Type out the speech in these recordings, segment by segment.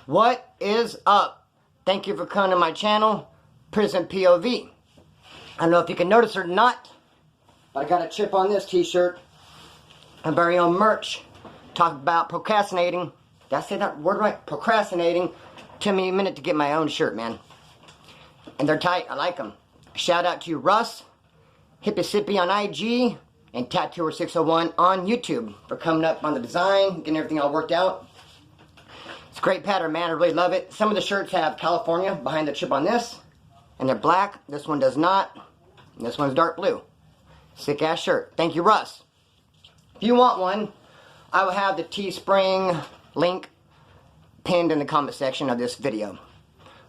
What is up? Thank you for coming to my channel, Prison POV. I don't know if you can notice or not, but I got a chip on this t-shirt. My very own merch. Talk about procrastinating. Did I say that word right? Procrastinating. Took me a minute to get my own shirt, man. And they're tight. I like them. Shout out to you, Russ, Hippie on IG, and Tattooer601 on YouTube for coming up on the design, getting everything all worked out. It's a great pattern, man. I really love it. Some of the shirts have California behind the chip on this, and they're black. This one does not. And this one's dark blue. Sick ass shirt. Thank you, Russ. If you want one, I will have the Teespring link pinned in the comment section of this video.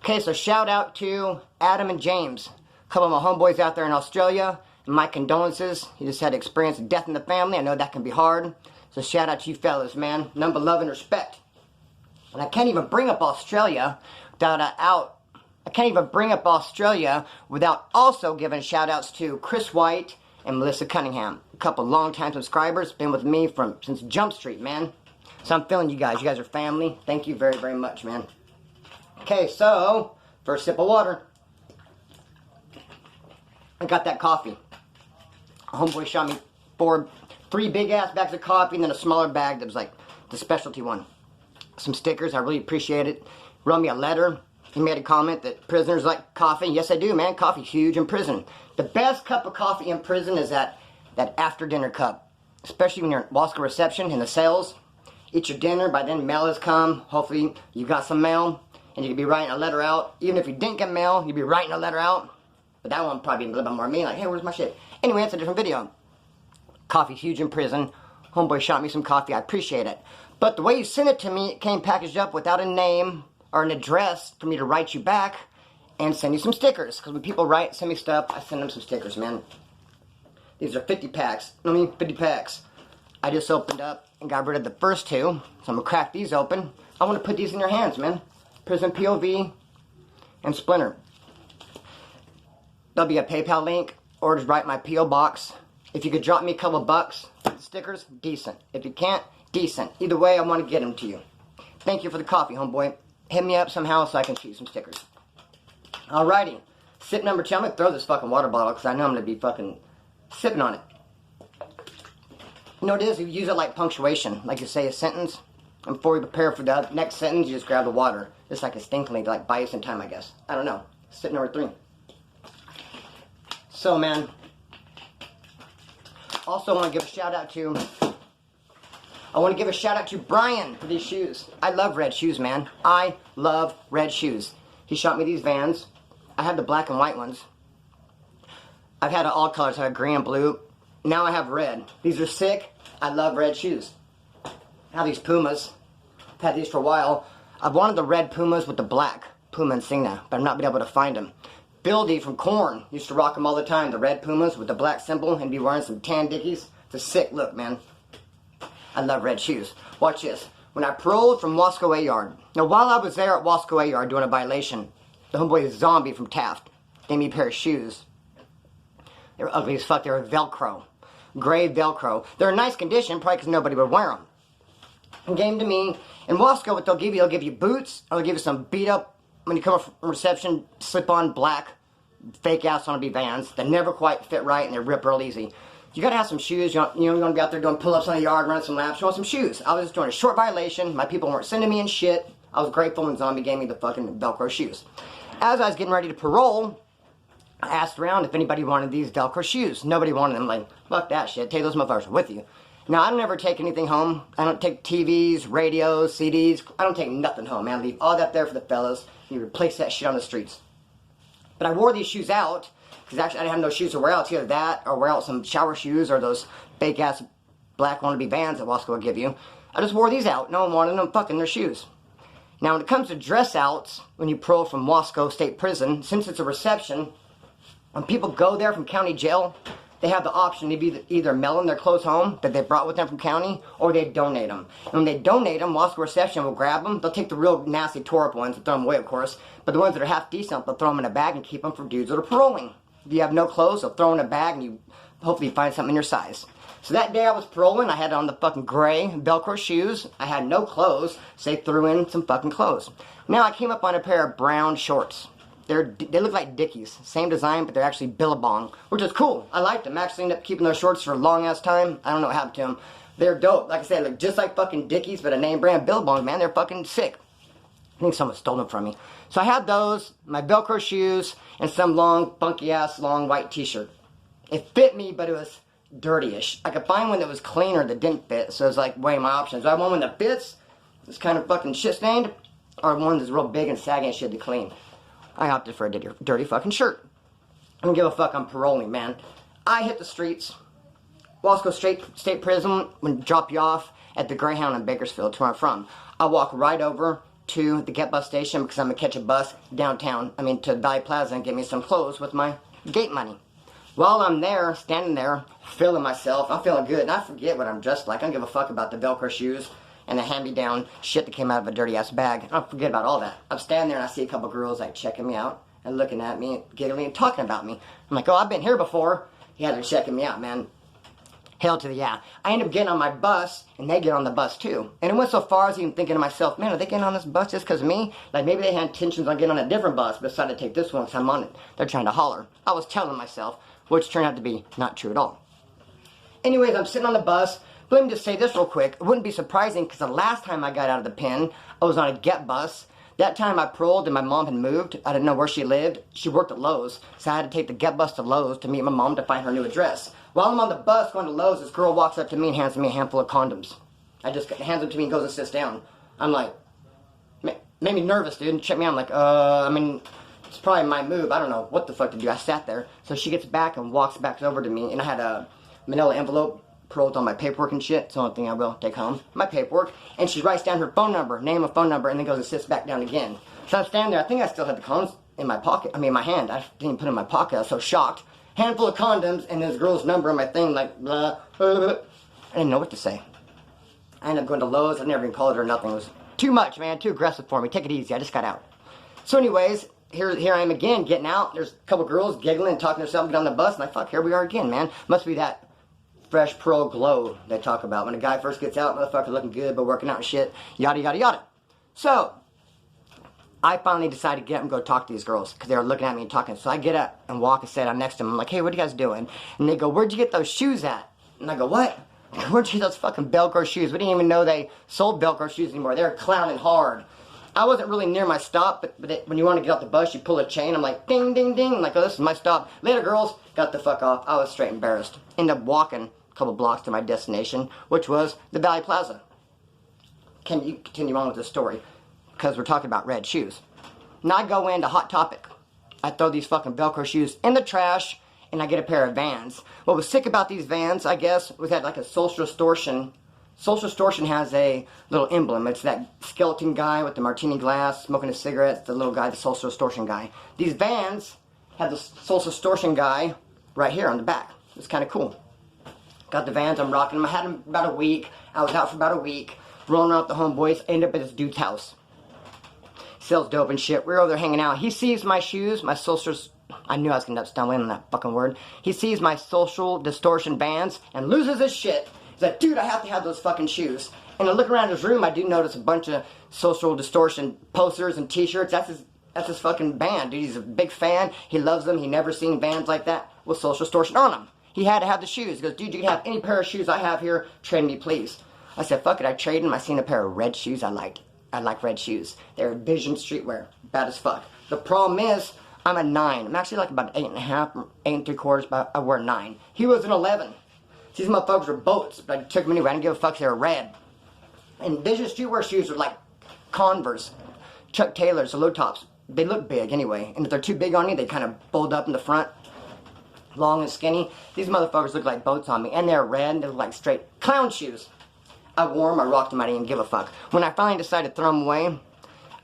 Okay, so shout out to Adam and James, a couple of my homeboys out there in Australia. And my condolences. You just had to experience death in the family. I know that can be hard. So shout out to you fellas, man. None but love and respect. And I can't even bring up Australia without also giving shout outs to Chris White and Melissa Cunningham. A couple long-time subscribers, been with me since Jump Street, man. So I'm feeling you guys. You guys are family. Thank you very, very much, man. Okay, so, first sip of water. I got that coffee. A homeboy shot me 3 big-ass bags of coffee and then a smaller bag that was like the specialty one. Some stickers, I really appreciate it. Wrote me a letter. He made a comment that prisoners like coffee. Yes, I do, man. Coffee's huge in prison. The best cup of coffee in prison is that after-dinner cup. Especially when you're at Wasco reception in the cells. Eat your dinner, by then mail has come. Hopefully you got some mail. And you could be writing a letter out. Even if you didn't get mail, you'd be writing a letter out. But that one probably a little bit more mean. Like, hey, where's my shit? Anyway, that's a different video. Coffee's huge in prison. Homeboy shot me some coffee. I appreciate it. But the way you sent it to me, it came packaged up without a name or an address for me to write you back and send you some stickers. Because when people send me stuff, I send them some stickers, man. These are 50 packs. 50 packs. I just opened up and got rid of the first 2. So I'm going to crack these open. I want to put these in your hands, man. Prison POV and Splinter. There'll be a PayPal link or just write my P.O. box. If you could drop me a couple bucks, stickers, decent. If you can't, decent. Either way, I want to get them to you. Thank you for the coffee, homeboy. Hit me up somehow so I can shoot some stickers. Alrighty. Sip number 2. I'm going to throw this fucking water bottle because I know I'm going to be fucking sipping on it. You know what it is? You use it like punctuation. Like you say a sentence. And before you prepare for the next sentence, you just grab the water. Just like instinctively to like buy you some time, I guess. I don't know. Sip number 3. So, man. Also, I want to give a shout out to Brian for these shoes. I love red shoes, man. I love red shoes. He shot me these Vans. I have the black and white ones. I've had all colors. I have green and blue. Now I have red. These are sick. I love red shoes. I have these Pumas. I've had these for a while. I've wanted the red Pumas with the black Puma insignia, but I've not been able to find them. Buildy from Korn used to rock them all the time. The red Pumas with the black symbol and be wearing some tan Dickies. It's a sick look, man. I love red shoes. Watch this. When I paroled from Wasco A-Yard. Now, while I was there at Wasco A-Yard doing a violation, the homeboy Zombie from Taft gave me a pair of shoes. They were ugly as fuck. They were Velcro. Gray Velcro. They're in nice condition, probably because nobody would wear them. And gave them to me. In Wasco, what they'll give you boots, or they'll give you some beat up, when you come up from reception, slip-on black, fake-ass wannabe Vans. They never quite fit right, and they rip real easy. You gotta have some shoes. You want to be out there doing pull-ups on the yard, running some laps. You want some shoes. I was just doing a short violation. My people weren't sending me in shit. I was grateful when Zombie gave me the fucking Velcro shoes. As I was getting ready to parole, I asked around if anybody wanted these Velcro shoes. Nobody wanted them. Like, fuck that shit. Take those motherfuckers with you. Now, I don't ever take anything home. I don't take TVs, radios, CDs. I don't take nothing home, man. I leave all that there for the fellas. You replace that shit on the streets. But I wore these shoes out, because actually I didn't have no shoes to wear out. It's either that, or wear out some shower shoes, or those fake-ass black wannabe Vans that Wasco will give you. I just wore these out. No one wanted them fucking their shoes. Now, when it comes to dress-outs, when you parole from Wasco State Prison, since it's a reception, when people go there from county jail, they have the option to either mail their clothes home that they brought with them from county, or they donate them. And when they donate them, Wasco Reception will grab them. They'll take the real nasty tore-up ones and throw them away, of course. But the ones that are half decent, they'll throw them in a bag and keep them for dudes that are paroling. If you have no clothes, they'll throw in a bag and you hopefully find something in your size. So that day I was paroling, I had on the fucking gray Velcro shoes. I had no clothes, so they threw in some fucking clothes. Now I came up on a pair of brown shorts. They look like Dickies. Same design, but they're actually Billabong, which is cool. I liked them. I actually ended up keeping those shorts for a long ass time. I don't know what happened to them. They're dope. Like I said, look just like fucking Dickies, but a name brand Billabong, man. They're fucking sick. I think someone stole them from me. So I had those, my Velcro shoes, and some long, funky ass, long white t-shirt. It fit me, but it was dirty-ish. I could find one that was cleaner that didn't fit, so it was like weighing my options. Do I want one that fits, it's kind of fucking shit-stained, or one that's real big and saggy and shit to clean? I opted for a dirty fucking shirt. I don't give a fuck, I'm paroling, man. I hit the streets. Wasco State Prison would drop you off at the Greyhound in Bakersfield, to where I'm from. I walk right over to the Get Bus station because I'm going to catch a bus downtown, to Valley Plaza and get me some clothes with my gate money. While I'm there, standing there, feeling myself, I'm feeling good, and I forget what I'm dressed like. I don't give a fuck about the Velcro shoes and the hand-me-down shit that came out of a dirty-ass bag. I don't forget about all that. I'm standing there and I see a couple girls like checking me out and looking at me, giggling and talking about me. I'm like, oh, I've been here before. Yeah, they're checking me out, man. Hell to the yeah. I end up getting on my bus, and they get on the bus too. And it went so far as even thinking to myself, man, are they getting on this bus just because of me? Like maybe they had intentions on getting on a different bus, but decided to take this one because I'm on it. They're trying to holler. I was telling myself, which turned out to be not true at all. Anyways, I'm sitting on the bus. But let me just say this real quick. It wouldn't be surprising because the last time I got out of the pen, I was on a Get bus. That time I paroled and my mom had moved. I didn't know where she lived. She worked at Lowe's, so I had to take the Get bus to Lowe's to meet my mom to find her new address. While I'm on the bus going to Lowe's, this girl walks up to me and hands me a handful of condoms. I just hands them to me and goes and sits down. I'm like, made me nervous, dude. And check me out. I'm like, it's probably my move. I don't know what the fuck to do. I sat there. So she gets back and walks back over to me, and I had a manila envelope paroled on my paperwork and shit. It's the only thing I will take home. My paperwork. And she writes down her phone number, name and phone number, and then goes and sits back down again. So I'm standing there. I think I still had the condoms in my pocket. My hand. I didn't even put it in my pocket. I was so shocked. Handful of condoms and this girl's number on my thing, like, blah, blah, blah. I didn't know what to say. I ended up going to Lowe's. I never even called her or nothing. It was too much, man. Too aggressive for me. Take it easy. I just got out. So anyways, here I am again, getting out. There's a couple girls giggling and talking to themselves, get on the bus, and fuck, here we are again, man. Must be that fresh pearl glow they talk about. When a guy first gets out, motherfucker looking good, but working out and shit, yada, yada, yada. So, I finally decided to get up and go talk to these girls because they were looking at me and talking. So I get up and walk and sit down next to them. I'm like, hey, what are you guys doing? And they go, where'd you get those shoes at? And I go, what? Where'd you get those fucking Velcro shoes? We didn't even know they sold Velcro shoes anymore. They were clowning hard. I wasn't really near my stop, but when you want to get off the bus, you pull a chain. I'm like, ding, ding, ding. I'm like, oh, this is my stop. Later, girls. Got the fuck off. I was straight embarrassed. Ended up walking a couple blocks to my destination, which was the Valley Plaza. Can you continue on with the story? Because we're talking about red shoes. Now I go into Hot Topic. I throw these fucking Velcro shoes in the trash, and I get a pair of Vans. What was sick about these Vans, I guess, was that like a Social Distortion. Social Distortion has a little emblem. It's that skeleton guy with the martini glass, smoking a cigarette. It's the little guy, the Social Distortion guy. These Vans have the Social Distortion guy right here on the back. It's kind of cool. Got the Vans, I'm rocking them. I had them about a week. I was out for about a week, rolling around with the homeboys. Ended up at this dude's house. Sells dope and shit. We're over there hanging out. He sees my shoes, my social... I knew I was going to end up stumbling on that fucking word. He sees my Social Distortion Vans and loses his shit. He's like, dude, I have to have those fucking shoes. And I look around his room, I do notice a bunch of Social Distortion posters and t-shirts. That's his fucking band, dude. He's a big fan. He loves them. He never seen bands like that with Social Distortion on them. He had to have the shoes. He goes, dude, you can have any pair of shoes I have here. Trade me, please. I said, fuck it. I traded him. I seen a pair of red shoes I liked. I like red shoes. They're Vision Streetwear. Bad as fuck. The problem is, I'm a 9. I'm actually like about 8.5, 8 3/4, but I wear 9. He was an 11. These motherfuckers were boats, but I took them anyway. I didn't give a fuck. They were red. And Vision Streetwear shoes are like Converse, Chuck Taylors, the low tops. They look big anyway. And if they're too big on you, they kind of fold up in the front. Long and skinny. These motherfuckers look like boats on me. And they're red. They look like straight clown shoes. I wore them. I rocked them. I didn't even give a fuck. When I finally decided to throw them away,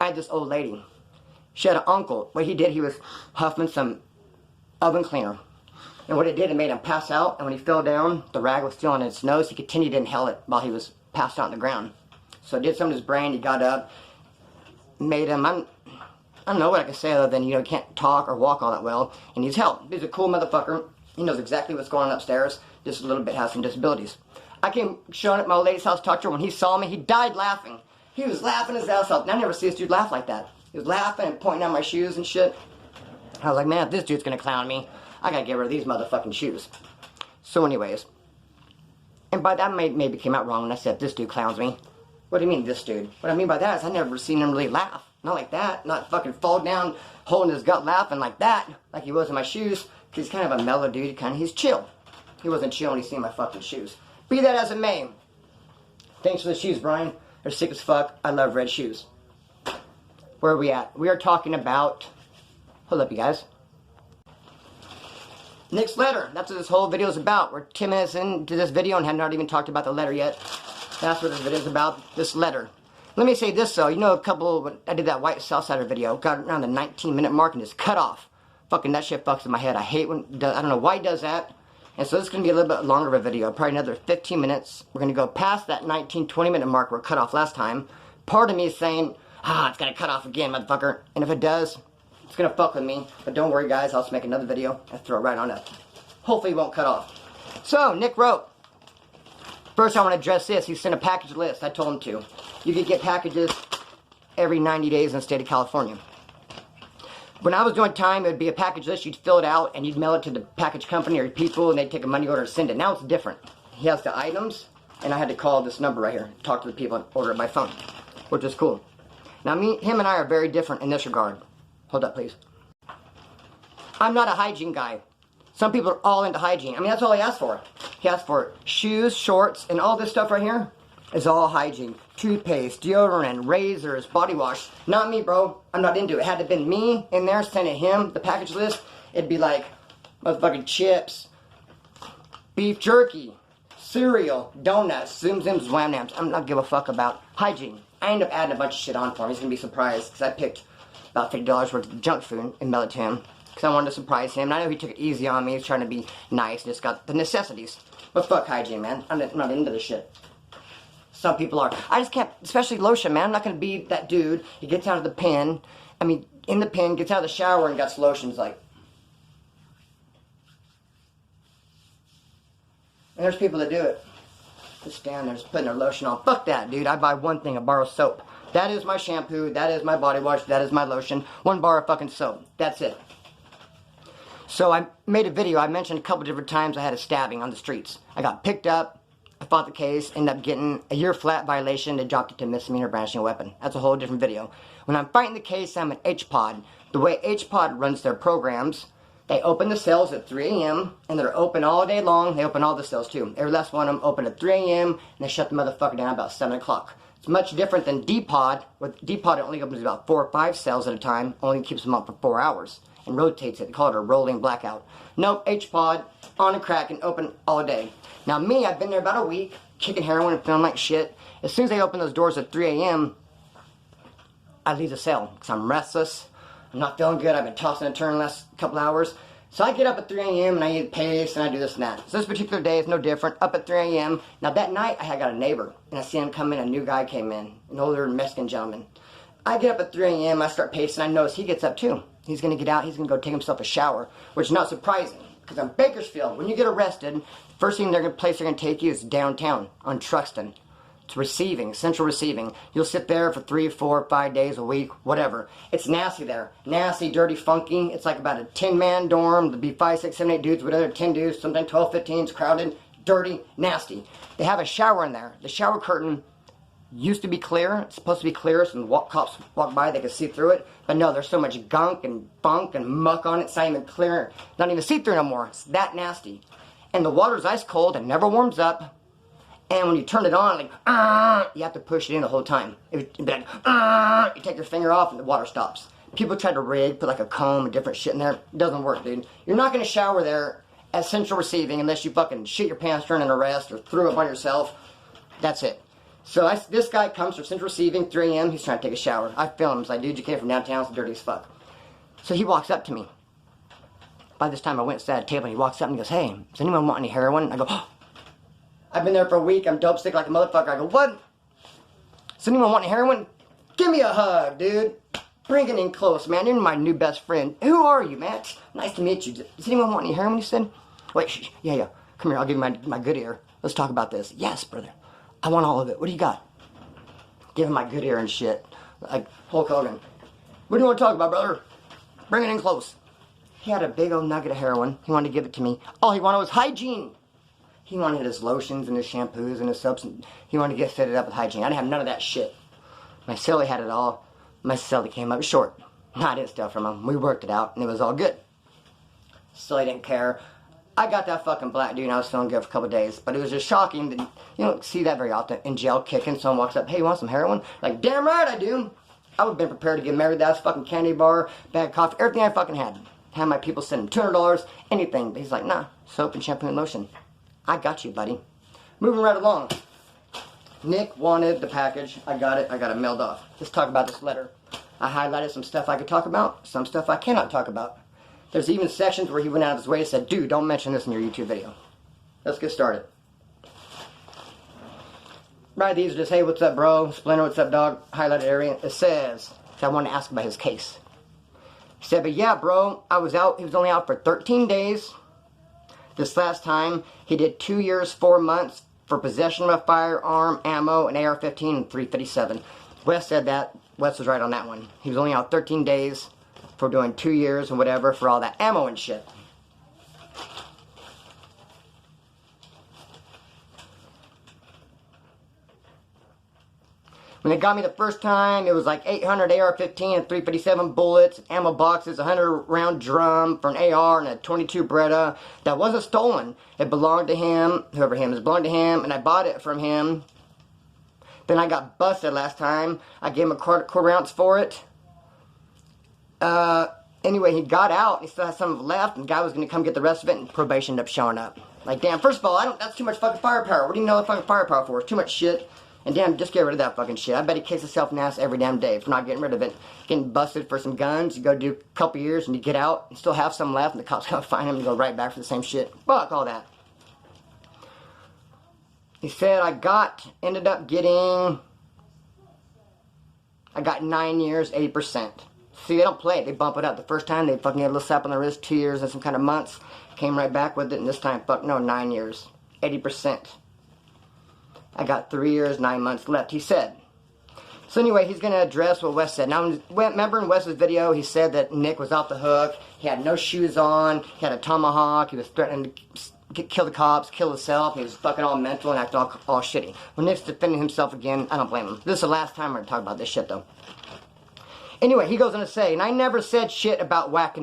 I had this old lady. She had an uncle. What he did, he was huffing some oven cleaner. And what it did, it made him pass out. And when he fell down, the rag was still on his nose. He continued to inhale it while he was passed out on the ground. So it did something to his brain. He got up, made him, I don't know what I can say other than, he can't talk or walk all that well. And he's help. He's a cool motherfucker. He knows exactly what's going on upstairs. just a little bit, has some disabilities. I came showing at my old lady's house, talked to her. When he saw me, he died laughing. He was laughing his ass off. And I never see this dude laugh like that. He was laughing and pointing at my shoes and shit. I was like, man, if this dude's gonna clown me, I gotta get rid of these motherfucking shoes. So anyways, and by that maybe came out wrong when I said this dude clowns me. What do you mean, this dude? What I mean by that is I never seen him really laugh. Not like that. Not fucking fall down, holding his gut laughing like that, like he was in my shoes. Cause he's kind of a mellow dude, he's chill. He wasn't chill when he seen my fucking shoes. Be that as it may. Thanks for the shoes, Brian. They're sick as fuck. I love red shoes. Where are we at? We are talking about... Hold up, you guys. Nick's letter. That's what this whole video is about. We're 10 minutes into this video and have not even talked about the letter yet. That's what this video is about, this letter. Let me say this, though. You know, I did that White Southsider video. Got around the 19-minute mark and just cut off. Fucking that shit fucks in my head. I hate when... I don't know why he does that. And so this is going to be a little bit longer of a video, probably another 15 minutes. We're going to go past that 19-20 minute mark where it cut off last time. Part of me is saying, it's going to cut off again, motherfucker. And if it does, it's going to fuck with me. But don't worry, guys, I'll just make another video and throw it right on up. Hopefully it won't cut off. So, Nick wrote, first I want to address this. He sent a package list. I told him to. You could get packages every 90 days in the state of California. When I was doing time, it would be a package list. You'd fill it out, and you'd mail it to the package company or people, and they'd take a money order and send it. Now it's different. He has the items, and I had to call this number right here, talk to the people, and order it by phone, which is cool. Now, him and I are very different in this regard. Hold up, please. I'm not a hygiene guy. Some people are all into hygiene. I mean, that's all he asked for. He asked for shoes, shorts, and all this stuff right here is all hygiene. Toothpaste, deodorant, razors, body wash. Not me, bro. I'm not into it. Had it been me in there sending him the package list, it'd be like motherfucking chips, beef jerky, cereal, donuts, Zoom Zims, Wham Nams. I'm not give a fuck about hygiene. I end up adding a bunch of shit on for him. He's gonna be surprised because I picked about $50 worth of junk food and mailed it to him because I wanted to surprise him. And I know he took it easy on me. He's trying to be nice. Just got the necessities. But fuck hygiene, man. I'm not into this shit. Some people are. I just can't, especially lotion, man. I'm not going to be that dude. He gets out of the pen. I mean, in the pen, gets out of the shower and got lotions like. And there's people that do it. Just stand there, just putting their lotion on. Fuck that, dude. I buy one thing, I borrow soap. That is my shampoo. That is my body wash. That is my lotion. One bar of fucking soap. That's it. So I made a video. I mentioned a couple different times I had a stabbing on the streets. I got picked up. I fought the case, ended up getting a year flat violation. They dropped it to misdemeanor brandishing a weapon. That's a whole different video. When I'm fighting the case, I'm at HPOD. The way HPOD runs their programs, they open the cells at 3 a.m. and they're open all day long. They open all the cells too. Every last one of them open at 3 a.m. and they shut the motherfucker down about 7 o'clock. It's much different than DPOD. With DPOD, it only opens about 4 or 5 cells at a time. Only keeps them up for 4 hours and rotates it. They call it a rolling blackout. Nope, HPOD, on a crack and open all day. Now me, I've been there about a week, kicking heroin and feeling like shit. As soon as they open those doors at 3 a.m., I leave the cell because I'm restless. I'm not feeling good. I've been tossing and turning the last couple hours. So I get up at 3 a.m. and I eat paste and I do this and that. So this particular day is no different. Up at 3 a.m. Now that night I had got a neighbor and I see him come in. A new guy came in, an older Mexican gentleman. I get up at 3 a.m. I start pacing. I notice he gets up too. He's going to get out. He's going to go take himself a shower, which is not surprising because I'm Bakersfield. When you get arrested, first thing they're going to take you is downtown on Truxton. It's receiving, central receiving. You'll sit there for 3, 4, 5 days, a week, whatever. It's nasty there. Nasty, dirty, funky. It's like about a 10-man dorm. There'll be 5, 6, 7, 8 dudes, whatever, 10 dudes, sometimes 12, 15. It's crowded, dirty, nasty. They have a shower in there. The shower curtain used to be clear. It's supposed to be clear so when cops walk by they can see through it. But no, there's so much gunk and funk and muck on it. It's not even clear. Not even see-through no more. It's that nasty. And the water's ice cold and never warms up. And when you turn it on, like, you have to push it in the whole time. It'd be like, you take your finger off and the water stops. People try to rig, put like a comb and different shit in there. It doesn't work, dude. You're not going to shower there at central receiving unless you fucking shit your pants during an arrest or threw up on yourself. That's it. So this guy comes from central receiving, 3 a.m. He's trying to take a shower. I film him. He's like, dude, you came from downtown. It's dirty as fuck. So he walks up to me. By this time, I went and sat at a table, and he walks up and he goes, hey, does anyone want any heroin? I go, oh. I've been there for a week. I'm dope sick like a motherfucker. I go, what? Does anyone want any heroin? Give me a hug, dude. Bring it in close, man. You're my new best friend. Who are you, man? Nice to meet you. Does anyone want any heroin, he said? Wait, shh, yeah. Come here, I'll give you my good ear. Let's talk about this. Yes, brother. I want all of it. What do you got? Give him my good ear and shit. Like Hulk Hogan. What do you want to talk about, brother? Bring it in close. He had a big old nugget of heroin. He wanted to give it to me. All he wanted was hygiene. He wanted his lotions and his shampoos and his soaps. He wanted to get fitted up with hygiene. I didn't have none of that shit. My celly had it all. My celly came up short. I didn't steal from him. We worked it out, and it was all good. So I didn't care. I got that fucking black dude, and I was feeling good for a couple of days. But it was just shocking that you don't see that very often. In jail, kicking, someone walks up, hey, you want some heroin? Like, damn right I do. I would have been prepared to get married to that fucking candy bar, bag of coffee, everything I fucking had. Had my people send him $200, anything. But he's like, nah, soap and shampoo and lotion. I got you, buddy. Moving right along. Nick wanted the package. I got it mailed off. Let's talk about this letter. I highlighted some stuff I could talk about, some stuff I cannot talk about. There's even sections where he went out of his way and said, dude, don't mention this in your YouTube video. Let's get started. Right, these are just, hey, what's up, bro? Splinter, what's up, dog? Highlighted area. It says, I wanted to ask about his case. He said, but yeah, bro, I was out. He was only out for 13 days. This last time, he did 2 years, 4 months for possession of a firearm, ammo, an AR-15, and .357. Wes said that. Wes was right on that one. He was only out 13 days for doing 2 years and whatever for all that ammo and shit. When they got me the first time, it was like 800 AR-15 and .357 bullets, ammo boxes, 100 round drum for an AR and a 22 Beretta. That wasn't stolen. It belonged to him, whoever him is, belonged to him, and I bought it from him. Then I got busted last time. I gave him a quarter ounce for it. Anyway, he got out, he still had some left, and the guy was going to come get the rest of it, and probation ended up showing up. Like, damn, first of all, that's too much fucking firepower. What do you know the fucking firepower for? It's too much shit. And damn, just get rid of that fucking shit. I bet he kicks himself in the ass every damn day for not getting rid of it. Getting busted for some guns, you go do a couple years, and you get out, and still have some left, and the cops come find him and go right back for the same shit. Fuck all that. He said, I got 9 years, 80%. See, they don't play it. They bump it up. The first time, they fucking had a little slap on the wrist, 2 years and some kind of months. Came right back with it, and this time, fuck no, 9 years. 80%. I got 3 years, 9 months left, he said. So anyway, he's going to address what Wes said. Now, remember in Wes's video, he said that Nick was off the hook. He had no shoes on. He had a tomahawk. He was threatening to kill the cops, kill himself. He was fucking all mental and acting all shitty. When Nick's defending himself again, I don't blame him. This is the last time we're going to talk about this shit, though. Anyway, he goes on to say, and I never said shit about whacking